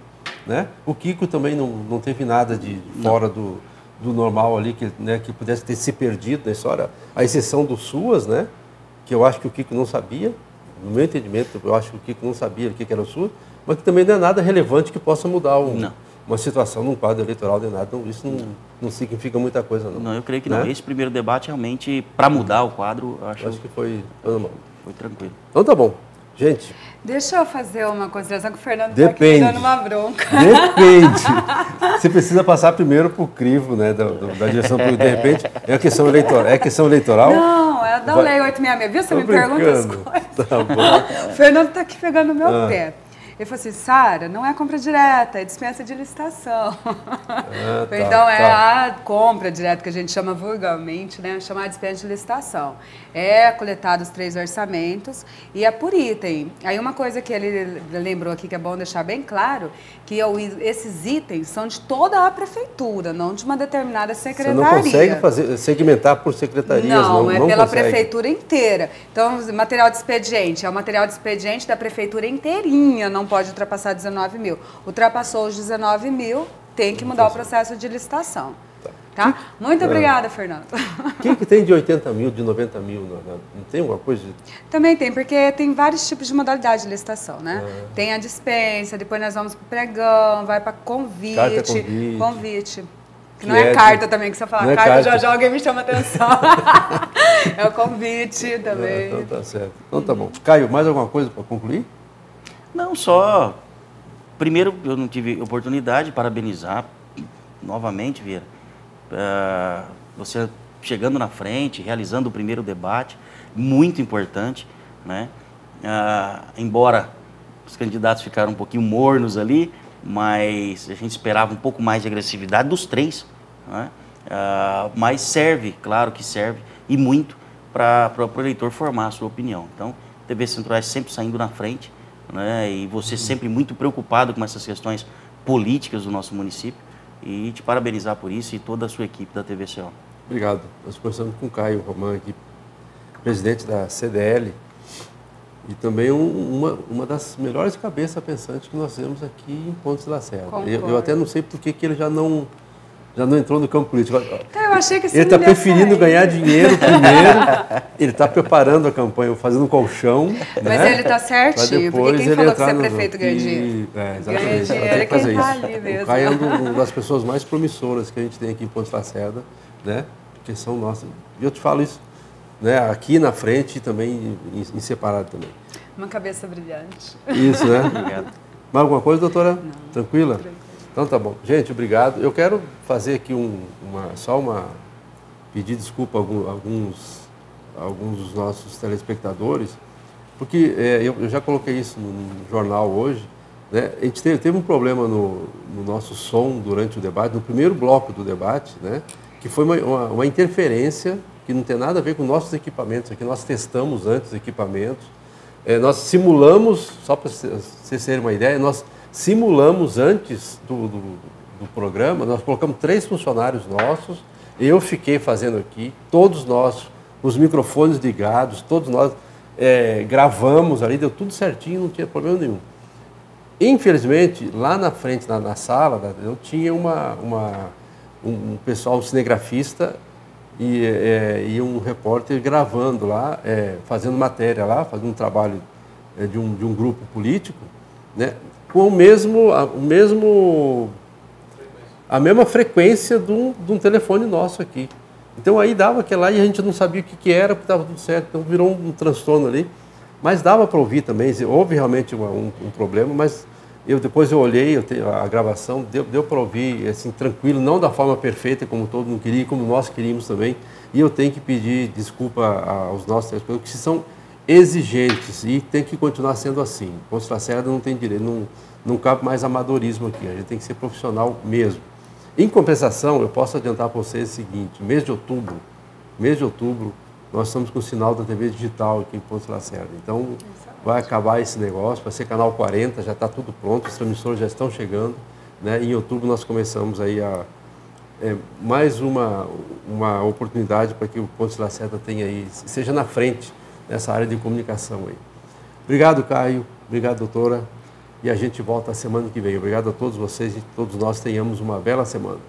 Né? O Kiko também não teve nada de fora do normal ali, que pudesse ter se perdido na história, à exceção do SUAS, né? Que eu acho que o Kiko não sabia, no meu entendimento, eu acho que o Kiko não sabia o que era o SUAS, mas que também não é nada relevante que possa mudar uma situação num quadro eleitoral de nada. Então, isso não significa muita coisa, não. Não, eu creio que não. Esse primeiro debate, realmente, para mudar o quadro, eu acho que foi tranquilo. Então, tá bom. Gente... Deixa eu fazer uma consideração que o Fernando está aqui dando uma bronca. Depende. Você precisa passar primeiro para o crivo, né, da direção pública. De repente, é questão eleitoral. É questão eleitoral? Não, é da Lei 866. Viu? Você me pergunta as coisas. Tá bom. O Fernando está aqui pegando o meu pé. Ele falou assim, Sara, não é compra direta, é dispensa de licitação. Então, a compra direta, que a gente chama vulgarmente, né? Chamar de dispensa de licitação. É coletado os 3 orçamentos e é por item. Aí uma coisa que ele lembrou aqui, que é bom deixar bem claro, que esses itens são de toda a prefeitura, não de uma determinada secretaria. Você não consegue segmentar por secretarias, não é pela prefeitura inteira. Então, material de expediente, é o material de expediente da prefeitura inteirinha, não pode ultrapassar 19 mil. Ultrapassou os 19 mil, tem que mudar o processo de licitação. Tá? Muito obrigada, Fernando. O que tem de 80 mil, de 90 mil? Não tem alguma coisa? Também tem, porque tem vários tipos de modalidade de licitação, né? Tem a dispensa, depois nós vamos para o pregão, vai para convite. Carta Convite. Que não é carta também, que você fala carta, já alguém me chama atenção. É o convite também. Então tá certo. Então tá bom. Caio, mais alguma coisa para concluir? Não, só... Primeiro, eu não tive oportunidade de parabenizar novamente, Vieira. Você chegando na frente, realizando o primeiro debate, muito importante, né? Embora os candidatos ficaram um pouquinho mornos ali, mas a gente esperava um pouco mais de agressividade dos três, né? Mas serve, claro que serve, e muito para o eleitor formar a sua opinião. Então, TV Centro-Oeste sempre saindo na frente, né? E você sempre muito preocupado com essas questões políticas do nosso município, e te parabenizar por isso e toda a sua equipe da TVCO. Obrigado. Nós conversamos com o Caio Román, aqui, presidente da CDL, e também uma das melhores cabeças pensantes que nós temos aqui em Pontes de Lacerda. Eu até não sei por que ele já não entrou no campo político. Eu achei que ele está preferindo ganhar dinheiro primeiro, ele está preparando a campanha, fazendo um colchão. Mas né? Ele está certinho, porque quem falou que ser prefeito ganha dinheiro? Exatamente. Ganha dinheiro é quem está ali mesmo. O Caio é uma das pessoas mais promissoras que a gente tem aqui em Pontes de Lacerda, né? Porque são nossas. E eu te falo isso, né? Aqui na frente e também em separado também. Uma cabeça brilhante. Isso, né? Obrigado. Mais alguma coisa, doutora? Não. Tranquila? Tranquilo. Então tá bom. Gente, obrigado. Eu quero fazer aqui pedir desculpa a alguns dos nossos telespectadores, porque eu já coloquei isso no jornal hoje, né? A gente teve um problema no nosso som durante o debate, no primeiro bloco do debate, né? Que foi uma interferência que não tem nada a ver com nossos equipamentos aqui. Nós testamos antes os equipamentos, nós simulamos, só para vocês terem uma ideia, nós simulamos antes do programa, nós colocamos 3 funcionários nossos, eu fiquei fazendo aqui, todos nós, os microfones ligados, todos nós gravamos ali, deu tudo certinho, não tinha problema nenhum. Infelizmente, lá na frente, na sala, eu tinha um pessoal, um cinegrafista e um repórter gravando lá, fazendo matéria lá, fazendo um trabalho de um grupo político, né? Com a mesma frequência de um telefone nosso aqui. Então aí dava aquela lá e a gente não sabia o que era, porque estava tudo certo, então virou um transtorno ali. Mas dava para ouvir também, houve realmente um problema, mas depois eu olhei, a gravação, deu para ouvir assim, tranquilo, não da forma perfeita como todo mundo queria, como nós queríamos também. E eu tenho que pedir desculpa aos nossos telespectadores, que são exigentes e tem que continuar sendo assim. Pontes de Lacerda não tem direito, não cabe mais amadorismo aqui, a gente tem que ser profissional mesmo. Em compensação, eu posso adiantar para vocês o seguinte: mês de outubro, nós estamos com o sinal da TV digital aqui em Pontes de Lacerda. Então, vai acabar esse negócio, vai ser canal 40, já está tudo pronto, os transmissores já estão chegando, né? Em outubro nós começamos aí mais uma oportunidade para que o Pontes de Lacerda tenha aí, seja na frente nessa área de comunicação aí. Obrigado, Caio. Obrigado, doutora. E a gente volta a semana que vem. Obrigado a todos vocês e todos nós tenhamos uma bela semana.